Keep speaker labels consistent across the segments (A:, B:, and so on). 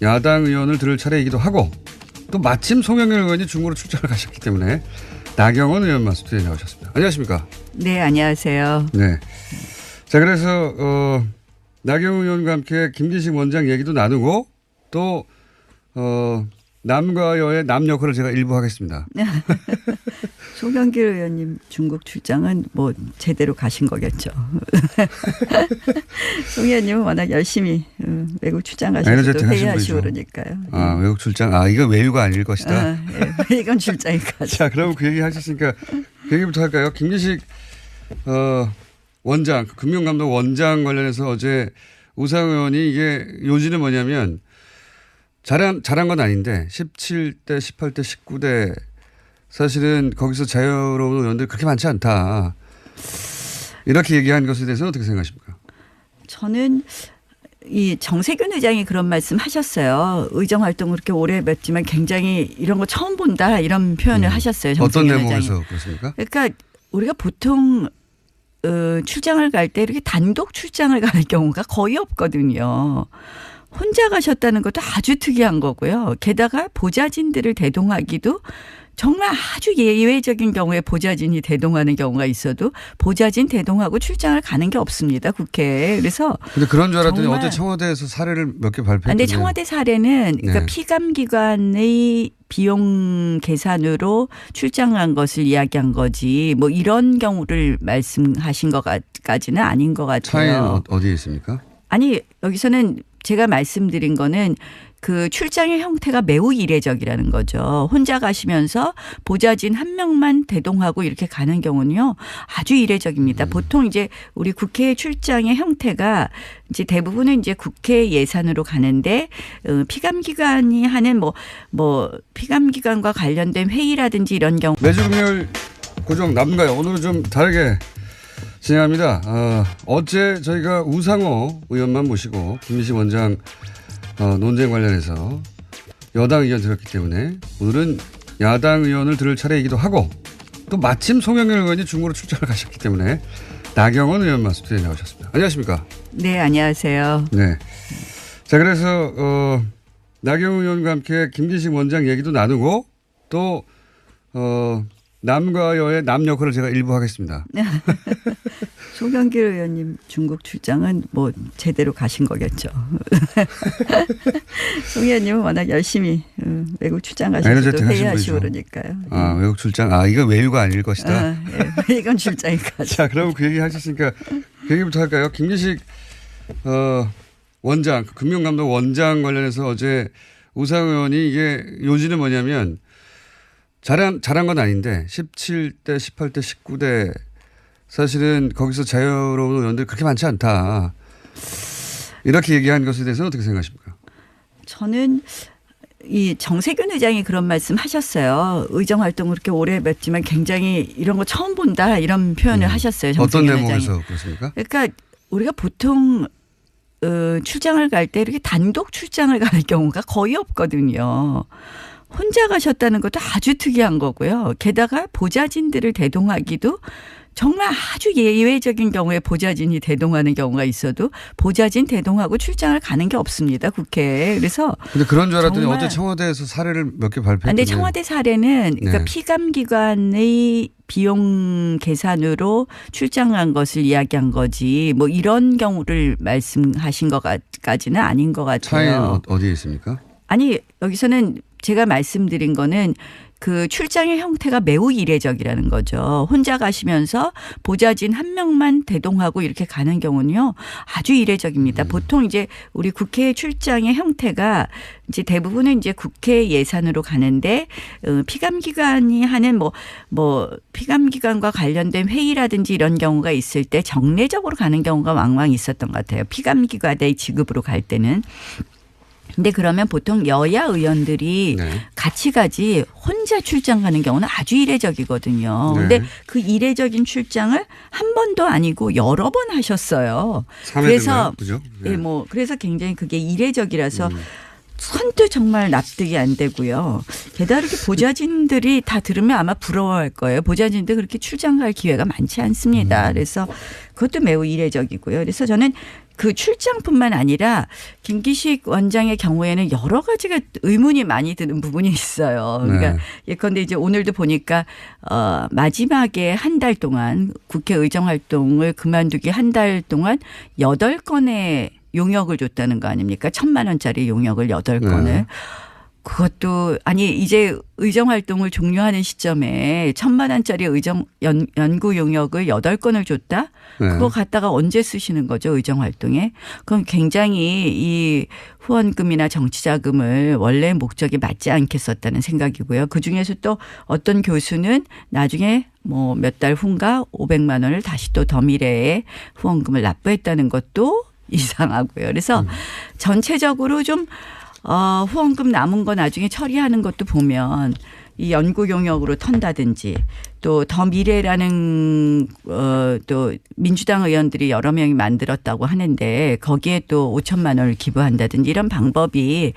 A: 야당 의원을 들을 차례이기도 하고 또 마침 송영길 의원이 중국으로 출장을 가셨기 때문에 나경원 의원만 스튜디오에 나오셨습니다. 안녕하십니까?
B: 네, 안녕하세요.
A: 네. 자, 그래서 나경원 의원과 함께 김기식 원장 얘기도 나누고 또 남과 여의 남 역할을 제가 일부 하겠습니다.
B: 송영길 의원님 중국 출장은 뭐 제대로 가신 거겠죠. 송 의원님은 워낙 열심히 외국 출장 가셔서 회의하시고 그러니까요.
A: 아, 외국 출장. 아, 이거 외유가 아닐 것이다.
B: 예, 이건 출장인 것 같아요.
A: 자, 그럼 그 얘기 하셨으니까 그 얘기부터 할까요? 김기식 원장, 금융감독 원장 관련해서 어제 우상 의원이 이게 요지는 뭐냐면 잘한 건 아닌데 17대, 18대, 19대 사실은 거기서 자유로운 의원들이 그렇게 많지 않다. 이렇게 얘기한 것에 대해서는 어떻게 생각하십니까?
B: 저는 이 정세균 의장이 그런 말씀 하셨어요. 의정 활동을 그렇게 오래 했지만 굉장히 이런 거 처음 본다 이런 표현을 하셨어요.
A: 어떤
B: 정세균
A: 대목에서
B: 의장이.
A: 그렇습니까?
B: 그러니까 우리가 보통 출장을 갈 때 이렇게 단독 출장을 갈 경우가 거의 없거든요. 혼자 가셨다는 것도 아주 특이한 거고요. 게다가 보좌진들을 대동하기도 정말 아주 예외적인 경우에 보좌진이 대동하는 경우가 있어도 보좌진 대동하고 출장을 가는 게 없습니다. 국회에. 그래서
A: 근데 그런 줄 알았더니 어제 청와대에서 사례를 몇 개 발표했는데.
B: 근데 청와대 사례는 그러니까
A: 네.
B: 피감기관의 비용 계산으로 출장한 것을 이야기한 거지 뭐 이런 경우를 말씀하신 것까지는 아닌 것 같아요.
A: 차이는 어디에 있습니까?
B: 아니 여기서는 제가 말씀드린 거는 그 출장의 형태가 매우 이례적이라는 거죠. 혼자 가시면서 보좌진 한 명만 대동하고 이렇게 가는 경우는요 아주 이례적입니다. 보통 이제 우리 국회 출장의 형태가 이제 대부분은 이제 국회 예산으로 가는데 피감기관이 하는 뭐 피감기관과 관련된 회의라든지 이런 경우
A: 매주 금요일 고정 남가요. 오늘은 좀 다르게 진행합니다. 어제 저희가 우상호 의원만 모시고 김기식 원장 논쟁 관련해서 여당 의견 들었기 때문에 오늘은 야당 의원을 들을 차례이기도 하고 또 마침 송영길 의원이 중국으로 출장을 가셨기 때문에 나경원 의원만 스튜디오에 나오셨습니다. 안녕하십니까?
B: 네, 안녕하세요.
A: 네. 자, 그래서 나경원 의원과 함께 김기식 원장 얘기도 나누고 또 남과 여의 남 역할을 제가 일부 하겠습니다.
B: 송영길 의원님 중국 출장은 뭐 제대로 가신 거겠죠. 송 의원님은 워낙 열심히 외국 출장 가셔서 회의하시고 그러니까요.
A: 아, 외국 출장. 아, 이거 외유가 아닐 것이다.
B: 예, 이건 출장인 것 같아요.
A: 자, 그럼 그 얘기 하셨으니까 그 얘기부터 할까요? 김기식 원장, 금융감독 원장 관련해서 어제 우상 의원이 이게 요지는 뭐냐면 잘한 건 아닌데 17대, 18대, 19대 사실은 거기서 자유로운 의원들이 그렇게 많지 않다. 이렇게 얘기한 것에 대해서는 어떻게 생각하십니까?
B: 저는 이 정세균 의장이 그런 말씀 하셨어요. 의정 활동을 그렇게 오래 했지만 굉장히 이런 거 처음 본다 이런 표현을 하셨어요.
A: 어떤
B: 정세균
A: 대목에서
B: 의장이.
A: 그렇습니까?
B: 그러니까 우리가 보통 출장을 갈 때 이렇게 단독 출장을 갈 경우가 거의 없거든요. 혼자 가셨다는 것도 아주 특이한 거고요. 게다가 보좌진들을 대동하기도 정말 아주 예외적인 경우에 보좌진이 대동하는 경우가 있어도 보좌진 대동하고 출장을 가는 게 없습니다. 국회에. 그래서
A: 근데 그런 줄 알았더니 어제 청와대에서 사례를 몇 개 발표했는데.
B: 근데 청와대 사례는 그러니까 피감기관의 비용 계산으로 출장한 것을 이야기한 거지 뭐 이런 경우를 말씀하신 것까지는 아닌 것 같아요.
A: 차이는 어디에 있습니까?
B: 아니 여기서는 제가 말씀드린 거는 그 출장의 형태가 매우 이례적이라는 거죠. 혼자 가시면서 보좌진 한 명만 대동하고 이렇게 가는 경우는요 아주 이례적입니다. 보통 이제 우리 국회 출장의 형태가 이제 대부분은 이제 국회 예산으로 가는데 피감기관이 하는 뭐 피감기관과 관련된 회의라든지 이런 경우가 있을 때 정례적으로 가는 경우가 왕왕 있었던 것 같아요. 피감기관의 지급으로 갈 때는. 근데 그러면 보통 여야 의원들이 같이 가지 혼자 출장 가는 경우는 아주 이례적이거든요. 그런데 그 이례적인 출장을 한 번도 아니고 여러 번 하셨어요. 그래서
A: 그죠?
B: 네. 그래서 굉장히 그게 이례적이라서 선뜻 정말 납득이 안 되고요. 게다가 이렇게 보좌진들이 다 들으면 아마 부러워할 거예요. 보좌진들 그렇게 출장 갈 기회가 많지 않습니다. 그래서 그것도 매우 이례적이고요. 그래서 저는 그 출장뿐만 아니라 김기식 원장의 경우에는 여러 가지가 의문이 많이 드는 부분이 있어요. 그러니까
A: 네.
B: 예컨대 이제 오늘도 보니까 마지막에 한 달 동안 국회 의정 활동을 그만두기 한 달 동안 8건의 용역을 줬다는 거 아닙니까? 1,000만 원짜리 용역을 8건을.
A: 네.
B: 그것도 아니 이제 의정 활동을 종료하는 시점에 1,000만 원짜리 의정 연구 용역을 8건을 줬다?
A: 네.
B: 그거 갖다가 언제 쓰시는 거죠? 의정 활동에? 그럼 굉장히 이 후원금이나 정치자금을 원래 목적에 맞지 않게 썼다는 생각이고요. 그중에서 또 어떤 교수는 나중에 뭐 몇 달 후인가 500만 원을 다시 또 더 미래에 후원금을 납부했다는 것도 이상하고요. 그래서 전체적으로 좀 후원금 남은 거 나중에 처리하는 것도 보면 이 연구 용역으로 턴다든지 또 더 미래라는 또 민주당 의원들이 여러 명이 만들었다고 하는데 거기에 또 5천만 원을 기부한다든지 이런 방법이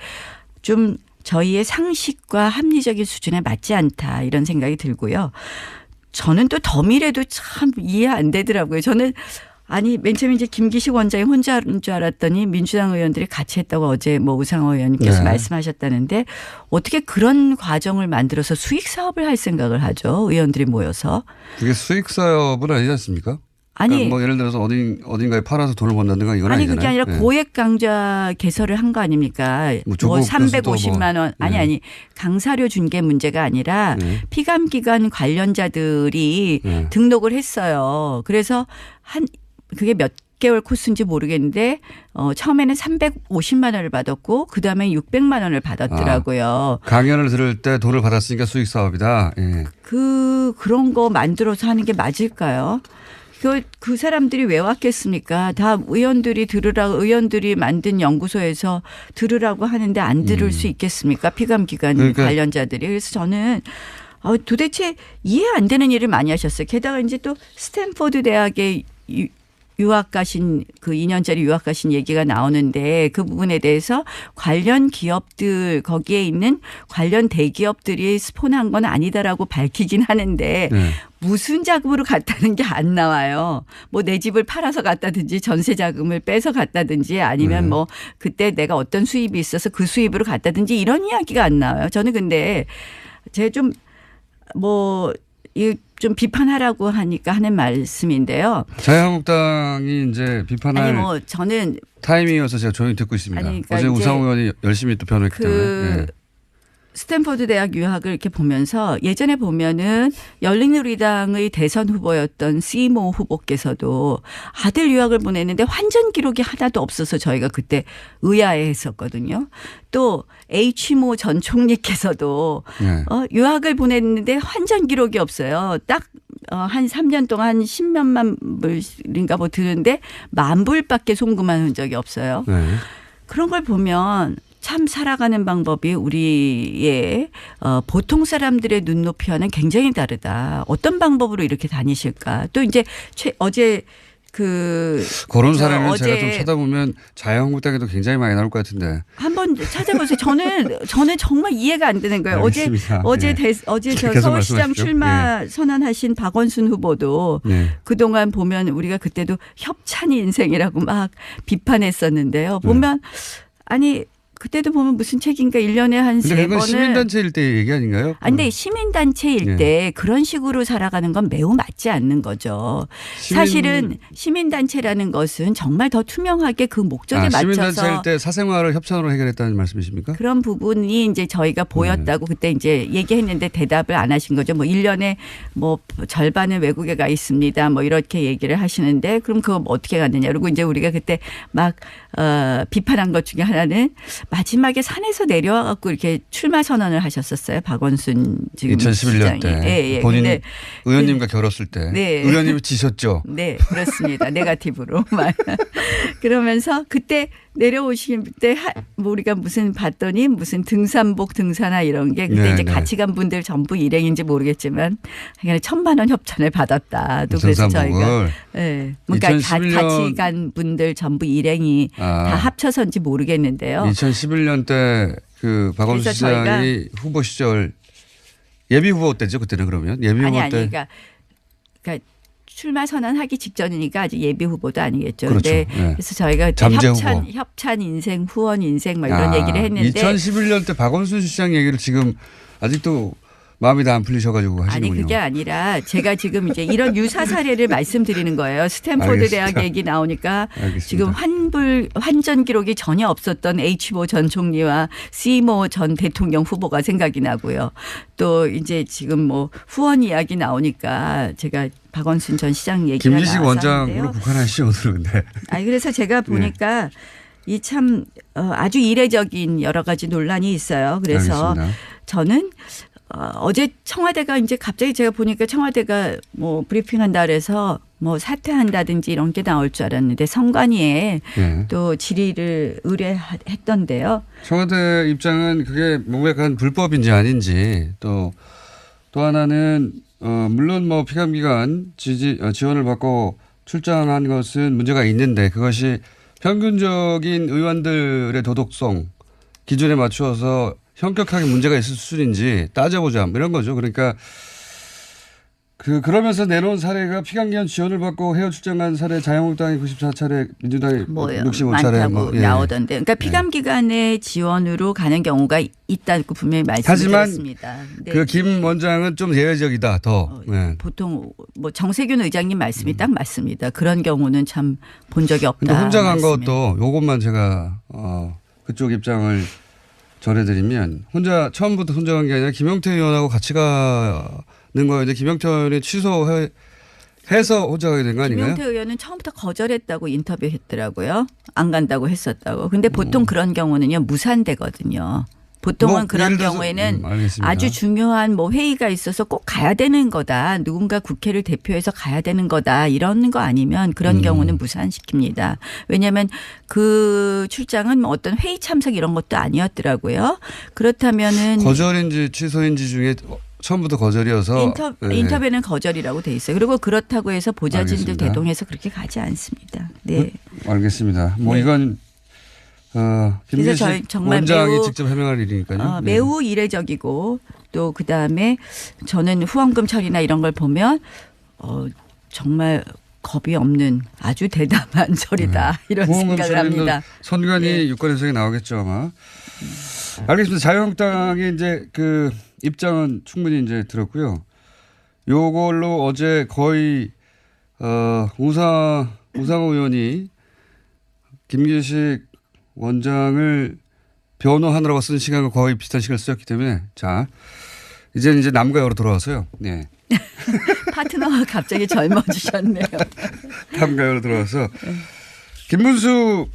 B: 좀 저희의 상식과 합리적인 수준에 맞지 않다 이런 생각이 들고요. 저는 또 더 미래도 참 이해 안 되더라고요. 저는 아니 맨 처음에 이제 김기식 원장이 혼자 하는 줄 알았더니 민주당 의원들이 같이 했다고 어제 뭐 우상호 의원님께서
A: 네.
B: 말씀하셨다는데 어떻게 그런 과정을 만들어서 수익 사업을 할 생각을 하죠. 의원들이 모여서.
A: 그게 수익 사업은 아니지 않습니까?
B: 아니
A: 그러니까 뭐 예를 들어서 어딘가에 팔아서 돈을 번다든가 이건
B: 아니
A: 아니잖아요.
B: 그게 아니라
A: 네.
B: 고액 강좌 개설을 한 거 아닙니까?
A: 뭐
B: 뭐
A: 조국 교수도
B: 350만 원
A: 뭐.
B: 아니 강사료 준 게 문제가 아니라
A: 네.
B: 피감기관 관련자들이
A: 네.
B: 등록을 했어요. 그래서 그게 몇 개월 코스인지 모르겠는데 처음에는 350만 원을 받았고 그다음에 600만 원을 받았더라고요.
A: 강연을 들을 때 돈을 받았으니까 수익 사업이다. 예.
B: 그런 거 만들어서 하는 게 맞을까요? 그 사람들이 왜 왔겠습니까? 다 의원들이 만든 연구소에서 들으라고 하는데 안 들을 수 있겠습니까? 피감기관
A: 그러니까
B: 관련자들이. 그래서 저는 도대체 이해 안 되는 일을 많이 하셨어요. 게다가 이제 또 스탠포드 대학에 유학 가신 그 2년짜리 유학 가신 얘기가 나오는데 그 부분에 대해서 관련 기업들 거기에 있는 관련 대기업들이 스폰한 건 아니다라고 밝히긴 하는데
A: 네.
B: 무슨 자금으로 갔다는 게 안 나와요. 뭐 내 집을 팔아서 갔다든지 전세 자금을 빼서 갔다든지 아니면 뭐 그때 내가 어떤 수입이 있어서 그 수입으로 갔다든지 이런 이야기가 안 나와요. 저는 근데 제가 좀 비판하라고 하니까 하는 말씀인데요.
A: 자유한국당이 이제 비판할
B: 아니 뭐 저는
A: 타이밍이어서 제가 조용히 듣고 있습니다.
B: 아니, 그러니까
A: 어제
B: 이제
A: 우상호 의원이 열심히 또 변호했기 때문에. 예.
B: 스탠퍼드 대학 유학을 이렇게 보면서 예전에 보면은 열린우리당의 대선 후보였던 시모 후보께서도 아들 유학을 보냈는데 환전 기록이 하나도 없어서 저희가 그때 의아해했었거든요. 또 H모 전 총리께서도
A: 네.
B: 유학을 보냈는데 환전 기록이 없어요. 딱 한 3년 동안 한 10몇만 불인가 뭐 드는데 10,000불밖에 송금한 흔적이 없어요.
A: 네.
B: 그런 걸 보면 참 살아가는 방법이 우리의 보통 사람들의 눈높이와는 굉장히 다르다. 어떤 방법으로 이렇게 다니실까. 또 이제 어제
A: 그런 사례는 제가 좀 찾아보면 자유한국당에도 굉장히 많이 나올 것 같은데.
B: 한번 찾아보세요. 저는 정말 이해가 안 되는 거예요.
A: 알겠습니다.
B: 어제 저
A: 계속
B: 서울시장
A: 말씀하십시오.
B: 출마 선언하신 박원순 후보도
A: 네.
B: 그동안 보면 우리가 그때도 협찬이 인생이라고 막 비판했었는데요. 보면 아니 그때도 보면 무슨 책인가 1년에 한
A: 근데
B: 3번을.
A: 그건 시민단체일 때 얘기 아닌가요?
B: 아니, 근데 시민단체일 때 그런 식으로 살아가는 건 매우 맞지 않는 거죠. 사실은 시민단체라는 것은 정말 더 투명하게 그 목적에 맞춰서.
A: 시민단체일 때 사생활을 협찬으로 해결했다는 말씀이십니까?
B: 그런 부분이 이제 저희가 보였다고 그때 이제 얘기했는데 대답을 안 하신 거죠. 뭐 1년에 뭐 절반은 외국에 가 있습니다. 뭐 이렇게 얘기를 하시는데 그럼 그거 어떻게 갔느냐. 그리고 이제 우리가 그때 막 비판한 것 중에 하나는 마지막에 산에서 내려와 갖고 이렇게 출마 선언을 하셨었어요. 박원순 지금
A: 2011년
B: 시장이.
A: 때
B: 예.
A: 본인
B: 근데
A: 의원님과 결었을 때
B: 네.
A: 의원님이 지셨죠.
B: 네, 그렇습니다. 네거티브로. 그러면서 그때 내려오실 때 뭐 우리가 무슨 봤더니 무슨 등산복 등산화 이런 게 그때 이제 같이 간 분들 전부 일행인지 모르겠지만 그냥 1,000만 원 협찬을 받았다. 또 그래서 저희가 네. 그러니까
A: 2011년
B: 같이 간 분들 전부 일행이 다 합쳐서인지 모르겠는데요.
A: 2011년 때 그 박원순 시장이 후보 시절 예비 후보 때죠. 그때는 그러면 예비 후보 때.
B: 그러니까 출마 선언하기 직전이니까 아직 예비 후보도 아니겠죠.
A: 그렇죠.
B: 네.
A: 네.
B: 그래서 저희가
A: 잠재
B: 협찬 인생, 후원 인생 막 이런 얘기를 했는데
A: 2011년 때 박원순 시장 얘기를 지금 아직도 마음이 다 안 풀리셔가지고 하시는군요.
B: 아니 그게 아니라 제가 지금 이제 이런 유사 사례를 말씀드리는 거예요. 스탠포드
A: 알겠습니다.
B: 대학 얘기 나오니까
A: 알겠습니다.
B: 지금 환전 기록이 전혀 없었던 H모 전 총리와 C모 전 대통령 후보가 생각이 나고요. 또 이제 지금 뭐 후원 이야기 나오니까 제가 박원순 전 시장 얘기가
A: 김기식
B: 나왔었는데요.
A: 원장으로 국한하시죠 오늘은. 근데.
B: 아니 그래서 제가 보니까 이 참 아주 이례적인 여러 가지 논란이 있어요. 그래서
A: 알겠습니다.
B: 저는 어제 청와대가 이제 갑자기 제가 보니까 청와대가 뭐 브리핑한다 그래서 뭐 사퇴한다든지 이런 게 나올 줄 알았는데 선관위에
A: 네.
B: 또 질의를 의뢰했던데요.
A: 청와대 입장은 그게 명백한 불법인지 아닌지 또 하나는 물론 뭐 피감기관 지원을 받고 출장한 것은 문제가 있는데 그것이 평균적인 의원들의 도덕성 기준에 맞추어서 현격하게 문제가 있을 수준인지 따져보자 이런 거죠. 그러니까 그러면서 내놓은 사례가 피감기관 지원을 받고 해외 출장한 사례 자유한국당이 94차례 민주당이
B: 뭐
A: 65차례
B: 많다고 나오던데. 그러니까 피감기관의 지원으로 가는 경우가 있다고 분명히 말씀드렸습니다.
A: 그 김 원장은 좀 예외적이다 더.
B: 보통 뭐 정세균 의장님 말씀이 딱 맞습니다. 그런 경우는 참 본 적이 없다.
A: 근데 혼자 간 것도 요것만 제가 그쪽 입장을 전해드리면 처음부터 혼자 간 게 아니라 김영태 의원하고 같이 가는 거였는데 김영태 의원이 취소해서 혼자 가게 된 거 아닌가요?
B: 김영태 의원은 처음부터 거절했다고 인터뷰했더라고요. 안 간다고 했었다고. 근데 보통 그런 경우는요 무산되거든요. 보통은
A: 뭐
B: 그런
A: 예를 들어서,
B: 경우에는
A: 알겠습니다.
B: 아주 중요한 뭐 회의가 있어서 꼭 가야 되는 거다. 누군가 국회를 대표해서 가야 되는 거다. 이런 거 아니면 그런 경우는 무산시킵니다. 왜냐하면 그 출장은 뭐 어떤 회의 참석 이런 것도 아니었더라고요. 그렇다면은
A: 거절인지 취소인지 중에 처음부터 거절이어서
B: 인터뷰는 거절이라고 돼 있어요. 그리고 그렇다고 해서 보좌진들
A: 알겠습니다.
B: 대동해서 그렇게 가지 않습니다. 네.
A: 알겠습니다. 뭐
B: 네.
A: 이건 김기식
B: 정말
A: 원장이
B: 매우,
A: 직접 해명할 일이니까요.
B: 매우 이례적이고 또 그다음에 저는 후원금 처리나 이런 걸 보면 정말 겁이 없는 아주 대담한 처리다 이런 생각을 합니다.
A: 선관위 유권해석에 나오겠죠 아마. 알겠습니다. 자유한국당의 이제 그 입장은 충분히 이제 들었고요. 요걸로 어제 거의 우상호 의원이 김기식 원장을 변호하느라고 쓴 시간과 거의 비슷한 시간을 쓰였기 때문에 자 이제는 이제 남과 여로 돌아와서요. 네.
B: 파트너가 갑자기 젊어지셨네요.
A: 남과 여로 돌아와서 김문수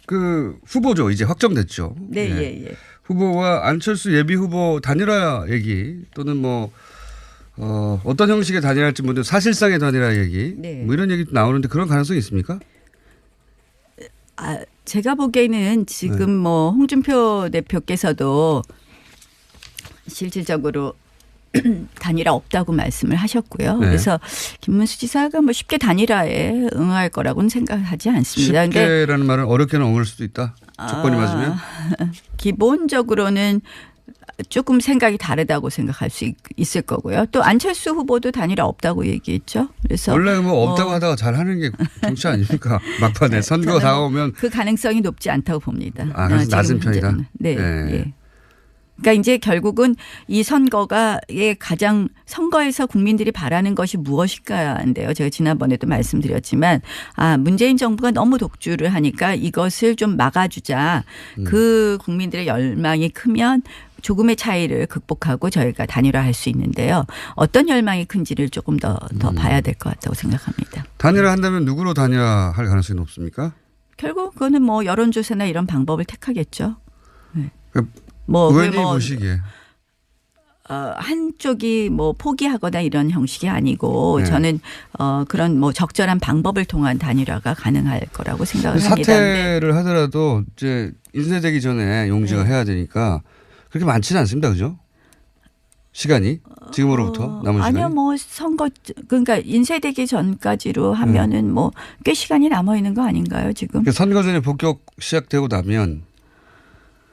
A: 그 후보죠. 이제 확정됐죠.
B: 네, 예.
A: 후보와 안철수 예비 후보 단일화 얘기 또는 뭐 어떤 형식의 단일화일지 모르겠는데 사실상의 단일화 얘기
B: 네.
A: 뭐 이런 얘기도 나오는데 그런 가능성이 있습니까?
B: 제가 보기에는 지금 뭐 홍준표 대표께서도 실질적으로 단일화 없다고 말씀을 하셨고요.
A: 네.
B: 그래서 김문수 지사가 뭐 쉽게 단일화에 응할 거라고는 생각하지 않습니다.
A: 쉽게라는 말은 어렵게는 엉을 수도 있다. 조건이 맞으면.
B: 기본적으로는 조금 생각이 다르다고 생각할 수 있을 거고요. 또 안철수 후보도 단일화 없다고 얘기했죠. 그래서
A: 원래 뭐 없다고 하다가 잘 하는 게 정치 아닙니까? 막판에 선거 다가오면.
B: 그 가능성이 높지 않다고 봅니다.
A: 그래서 낮은 편이다.
B: 네. 예. 그러니까 이제 결국은 이 선거가의 가장 선거에서 국민들이 바라는 것이 무엇일까인데요. 제가 지난번에도 말씀드렸지만 문재인 정부가 너무 독주를 하니까 이것을 좀 막아주자. 그 국민들의 열망이 크면 조금의 차이를 극복하고 저희가 단일화할 수 있는데요. 어떤 열망이 큰지를 조금 더 봐야 될 것 같다고 생각합니다.
A: 단일화 한다면 누구로 단일화할 가능성이 높습니까?
B: 결국 그거는 뭐 여론조사나 이런 방법을 택하겠죠. 네.
A: 의원이 보시기에.
B: 한쪽이 뭐 포기하거나 이런 형식이 아니고 저는 그런 뭐 적절한 방법을 통한 단일화가 가능할 거라고 생각을 합니다.
A: 사퇴를 하더라도 이제 인쇄되기 전에 용지가 해야 되니까 그렇게 많지는 않습니다. 그죠? 시간이 지금으로부터 남은 시간이.
B: 아니요. 뭐 선거 그러니까 인쇄되기 전까지로 하면은 뭐 꽤 시간이 남아 있는 거 아닌가요, 지금?
A: 그러니까 선거 전에 본격 시작되고 나면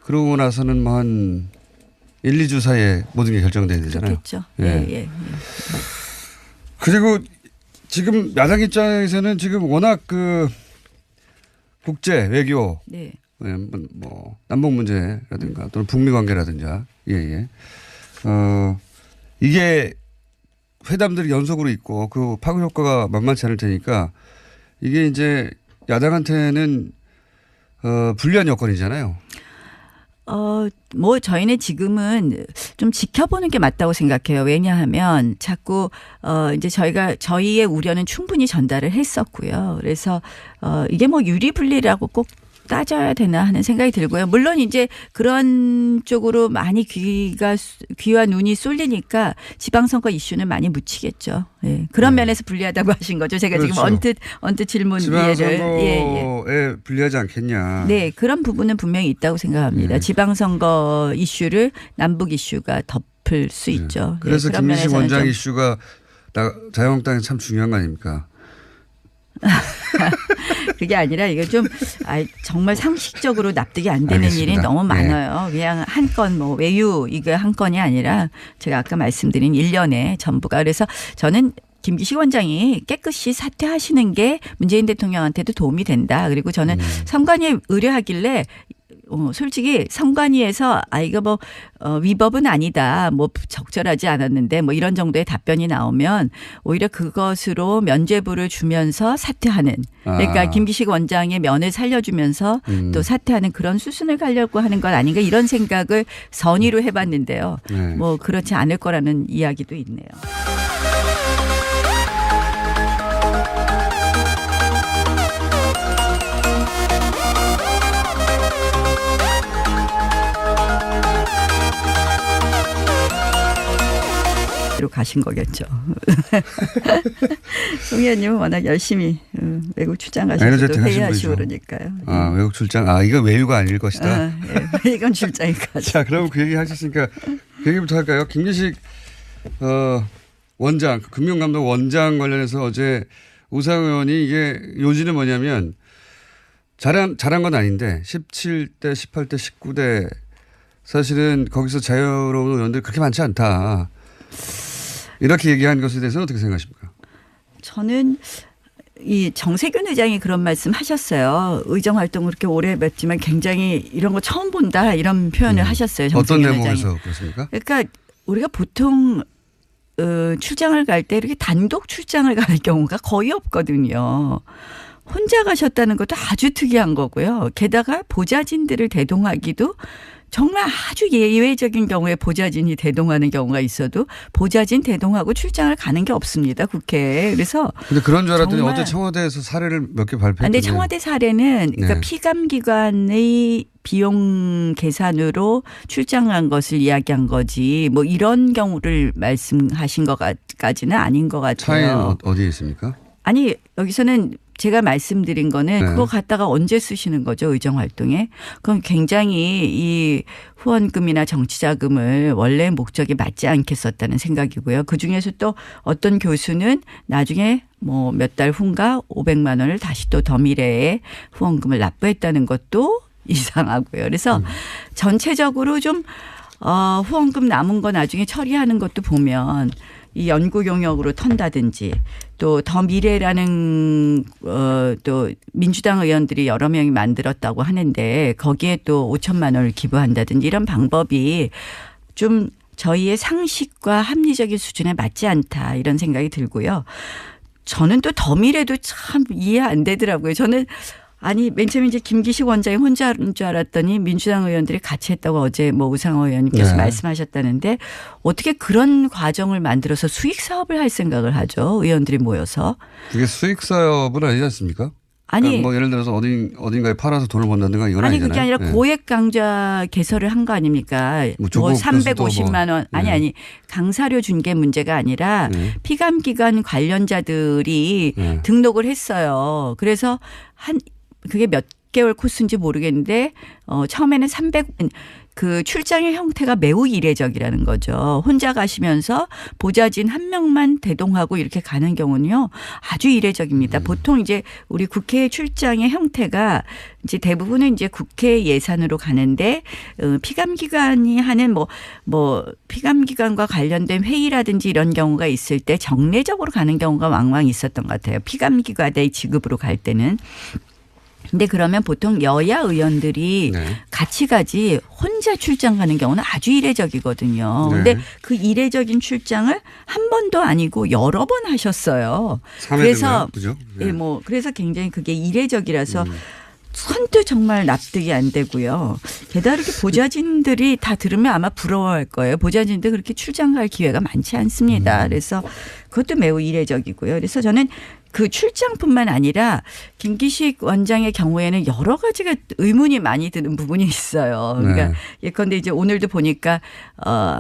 A: 그러고 나서는 뭐 한 1, 2주 사이에 모든 게 결정돼야 되잖아요.
B: 그렇겠죠. 예.
A: 그리고 지금 야당 입장에서는 지금 워낙 그 국제 외교,
B: 네.
A: 뭐 남북 문제라든가 또는 북미 관계라든가, 예. 이게 회담들이 연속으로 있고 그 파급 효과가 만만치 않을 테니까 이게 이제 야당한테는 불리한 여건이잖아요.
B: 뭐 저희는 지금은 좀 지켜보는 게 맞다고 생각해요. 왜냐하면 자꾸 이제 저희의 우려는 충분히 전달을 했었고요. 그래서 이게 뭐 유리불리라고 꼭 따져야 되나 하는 생각이 들고요. 물론 이제 그런 쪽으로 많이 귀와 눈이 쏠리니까 지방선거 이슈는 많이 묻히겠죠. 예. 그런 면에서 불리하다고 하신 거죠. 제가
A: 그렇죠.
B: 지금 언뜻 질문 이해를.
A: 지방선거에 불리하지 않겠냐.
B: 네, 그런 부분은 분명히 있다고 생각합니다.
A: 네.
B: 지방선거 이슈를 남북 이슈가 덮을 수 있죠.
A: 그래서
B: 그런
A: 김민식
B: 면에서는
A: 원장
B: 좀
A: 이슈가 자유한국당이 참 중요한 거 아닙니까?
B: 그게 아니라 이거 좀 정말 상식적으로 납득이 안 되는
A: 알겠습니다.
B: 일이 너무
A: 네.
B: 많아요. 그냥 한 건 뭐 외유 이거 한 건이 아니라 제가 아까 말씀드린 1년의 전부가. 그래서 저는 김기식 원장이 깨끗이 사퇴하시는 게 문재인 대통령한테도 도움이 된다. 그리고 저는 선관위에 의뢰하길래 솔직히 선관위에서 이거 뭐 위법은 아니다. 뭐 적절하지 않았는데 뭐 이런 정도의 답변이 나오면 오히려 그것으로 면죄부를 주면서 사퇴하는. 그러니까 김기식 원장의 면을 살려주면서 또 사퇴하는 그런 수순을 가려고 하는 건 아닌가 이런 생각을 선의로 해봤는데요.
A: 네.
B: 뭐 그렇지 않을 거라는 이야기도 있네요. 로 가신 거겠죠. 송 의원님은 워낙 열심히 외국 출장 가셔서 회의하시고 그러니까요.
A: 외국 출장. 이거 외유가 아닐 것이다.
B: 예. 이건 출장일 거죠.
A: 자, 그럼 그 얘기 하셨으니까 그 얘기부터 할까요? 김기식 원장, 금융감독 원장 관련해서 어제 우상호 의원이 이게 요지는 뭐냐면 잘한 건 아닌데 17대, 18대, 19대 사실은 거기서 자유로운 의원들이 그렇게 많지 않다. 이렇게 얘기한 것에 대해서는 어떻게 생각하십니까?
B: 저는 이 정세균 의장이 그런 말씀 하셨어요. 의정 활동을 그렇게 오래 했지만 굉장히 이런 거 처음 본다 이런 표현을 하셨어요. 정세균
A: 어떤
B: 의장이.
A: 대목에서 그렇습니까?
B: 그러니까 우리가 보통 출장을 갈 때 이렇게 단독 출장을 갈 경우가 거의 없거든요. 혼자 가셨다는 것도 아주 특이한 거고요. 게다가 보좌진들을 대동하기도 정말 아주 예외적인 경우에 보좌진이 대동하는 경우가 있어도 보좌진 대동하고 출장을 가는 게 없습니다. 국회에. 그래서
A: 근데 그런 줄 알았더니 어제 청와대에서 사례를 몇 개 발표했는데.
B: 근데 청와대 사례는 그러니까
A: 네.
B: 피감기관의 비용 계산으로 출장한 것을 이야기한 거지 뭐 이런 경우를 말씀하신 것까지는 아닌 것 같아요.
A: 차이는 어디에 있습니까?
B: 아니 여기서는 제가 말씀드린 거는
A: 네.
B: 그거 갖다가 언제 쓰시는 거죠 의정활동에. 그럼 굉장히 이 후원금이나 정치자금을 원래 목적에 맞지 않게 썼다는 생각이고요. 그중에서 또 어떤 교수는 나중에 뭐 몇 달 후인가 500만 원을 다시 또 더 미래에 후원금을 납부했다는 것도 이상하고요. 그래서 전체적으로 좀 후원금 남은 거 나중에 처리하는 것도 보면 이 연구 용역으로 턴다든지 또 더 미래라는 또 민주당 의원들이 여러 명이 만들었다고 하는데 거기에 또 5천만 원을 기부한다든지 이런 방법이 좀 저희의 상식과 합리적인 수준에 맞지 않다 이런 생각이 들고요. 저는 또 더 미래도 참 이해 안 되더라고요. 저는 아니 맨 처음에 이제 김기식 원장이 혼자 하는 줄 알았더니 민주당 의원들이 같이 했다고 어제 뭐 우상호 의원님께서
A: 네.
B: 말씀하셨다는데 어떻게 그런 과정을 만들어서 수익 사업을 할 생각을 하죠. 의원들이 모여서.
A: 그게 수익 사업은 아니지 않습니까?
B: 아니
A: 그러니까 뭐 예를 들어서 어딘가에 팔아서 돈을 번다든가 이건
B: 아니
A: 아니잖아요.
B: 그게 아니라
A: 네.
B: 고액 강좌 개설을 한 거 아닙니까?
A: 뭐
B: 뭐
A: 조국
B: 350만 원.
A: 네.
B: 아니 강사료 준 게 문제가 아니라
A: 네.
B: 피감기관 관련자들이
A: 네.
B: 등록을 했어요. 그래서 그게 몇 개월 코스인지 모르겠는데 처음에는 그 출장의 형태가 매우 이례적이라는 거죠. 혼자 가시면서 보좌진 한 명만 대동하고 이렇게 가는 경우는요, 아주 이례적입니다. 보통 이제 우리 국회 출장의 형태가 이제 대부분은 이제 국회 예산으로 가는데 피감기관이 하는 뭐 피감기관과 관련된 회의라든지 이런 경우가 있을 때 정례적으로 가는 경우가 왕왕 있었던 것 같아요. 피감기관의 지급으로 갈 때는. 근데 그러면 보통 여야 의원들이
A: 네. 같이
B: 가지 혼자 출장 가는 경우는 아주 이례적이거든요.
A: 네.
B: 근데 그 이례적인 출장을 한 번도 아니고 여러 번 하셨어요. 그래서
A: 그죠? 네.
B: 예, 그래서 굉장히 그게 이례적이라서 선뜻 정말 납득이 안 되고요. 게다가 이렇게 보좌진들이 다 들으면 아마 부러워할 거예요. 보좌진들 그렇게 출장 갈 기회가 많지 않습니다. 그래서 그것도 매우 이례적이고요. 그래서 저는 그 출장뿐만 아니라 김기식 원장의 경우에는 여러 가지가 의문이 많이 드는 부분이 있어요. 그러니까
A: 네.
B: 예컨대 이제 오늘도 보니까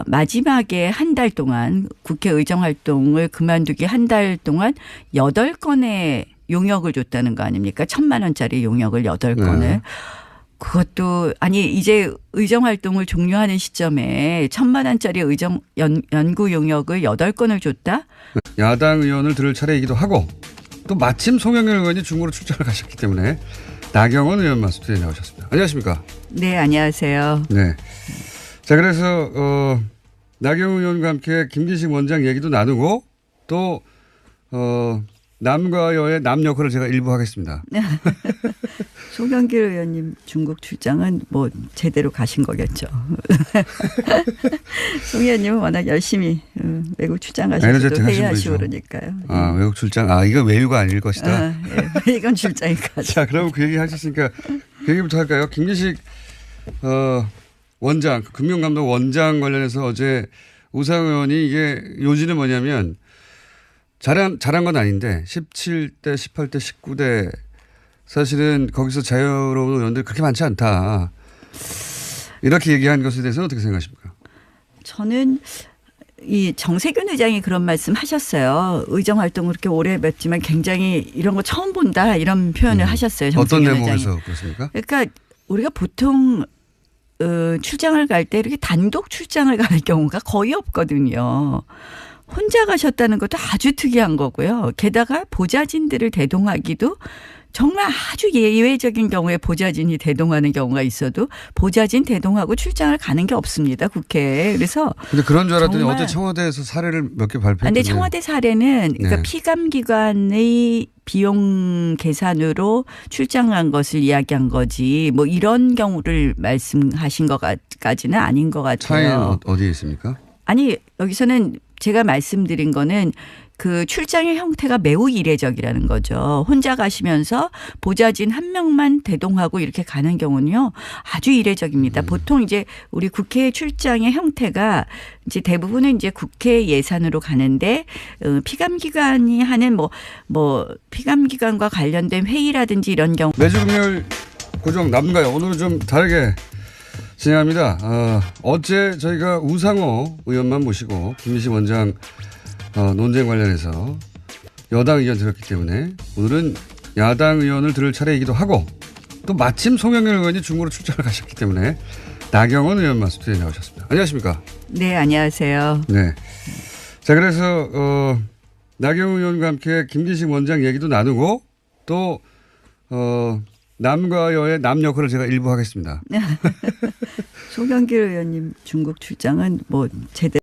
B: 마지막에 한 달 동안 국회 의정 활동을 그만두기 한 달 동안 8건의 용역을 줬다는 거 아닙니까? 1,000만 원짜리 용역을 8건을.
A: 네.
B: 그것도 아니 이제 의정 활동을 종료하는 시점에 1,000만 원짜리 의정 연구 용역을 8건을 줬다?
A: 야당 의원을 들을 차례이기도 하고 또 마침 송영길 의원이 중국으로 출장을 가셨기 때문에 나경원 의원만 스튜디오에 나오셨습니다. 안녕하십니까?
B: 네, 안녕하세요.
A: 네. 자, 그래서 나경원 의원과 함께 김기식 원장 얘기도 나누고 또 남과 여의 남 역할을 제가 일부 하겠습니다.
B: 송영길 의원님 중국 출장은 뭐 제대로 가신 거겠죠. 송 의원님은 워낙 열심히 외국 출장 가셔서 회의하시고 그러니까요.
A: 아, 외국 출장. 아, 이거 외유가 아닐 것이다.
B: 예, 이건 출장이니까.
A: 자, 그럼 그 얘기 하셨으니까 그 얘기부터 할까요? 김기식 원장, 금융감독 원장 관련해서 어제 우상 의원이 이게 요지는 뭐냐면 잘한 건 아닌데 17대, 18대, 19대 사실은 거기서 자유로운 의원들이 그렇게 많지 않다. 이렇게 얘기한 것에 대해서는 어떻게 생각하십니까?
B: 저는 이 정세균 의장이 그런 말씀 하셨어요. 의정 활동을 그렇게 오래 했지만 굉장히 이런 거 처음 본다 이런 표현을 하셨어요. 정세균
A: 어떤
B: 의장이.
A: 대목에서 그렇습니까?
B: 그러니까 우리가 보통 출장을 갈 때 이렇게 단독 출장을 가는 경우가 거의 없거든요. 혼자 가셨다는 것도 아주 특이한 거고요. 게다가 보좌진들을 대동하기도 정말 아주 예외적인 경우에 보좌진이 대동하는 경우가 있어도 보좌진 대동하고 출장을 가는 게 없습니다. 국회에. 그래서
A: 근데 그런 줄 알았더니 어제 청와대에서 사례를 몇 개 발표했는데.
B: 근데 청와대 사례는 그러니까
A: 네.
B: 피감기관의 비용 계산으로 출장한 것을 이야기한 거지 뭐 이런 경우를 말씀하신 것까지는 아닌 것 같아요.
A: 차이는 어디에 있습니까?
B: 아니 여기서는 제가 말씀드린 거는 그 출장의 형태가 매우 이례적이라는 거죠. 혼자 가시면서 보좌진 한 명만 대동하고 이렇게 가는 경우는요, 아주 이례적입니다. 보통 이제 우리 국회 출장의 형태가 이제 대부분은 이제 국회 예산으로 가는데 피감기관이 하는 뭐 피감기관과 관련된 회의라든지 이런 경우.
A: 매주 금요일 고정 남가요. 오늘은 좀 다르게 진행합니다. 어제 저희가 우상호 의원만 모시고 김기식 원장 논쟁 관련해서 여당 의원 들었기 때문에 오늘은 야당 의원을 들을 차례이기도 하고 또 마침 송영길 의원이 중국으로 출장을 가셨기 때문에 나경원 의원만 스튜디오에 나오셨습니다. 안녕하십니까?
B: 네, 안녕하세요.
A: 네. 자, 그래서 나경원 의원과 함께 김기식 원장 얘기도 나누고 또 남과 여의 남 역할을 제가 일부 하겠습니다.
B: 송영길 의원님 중국 출장은 뭐 제대로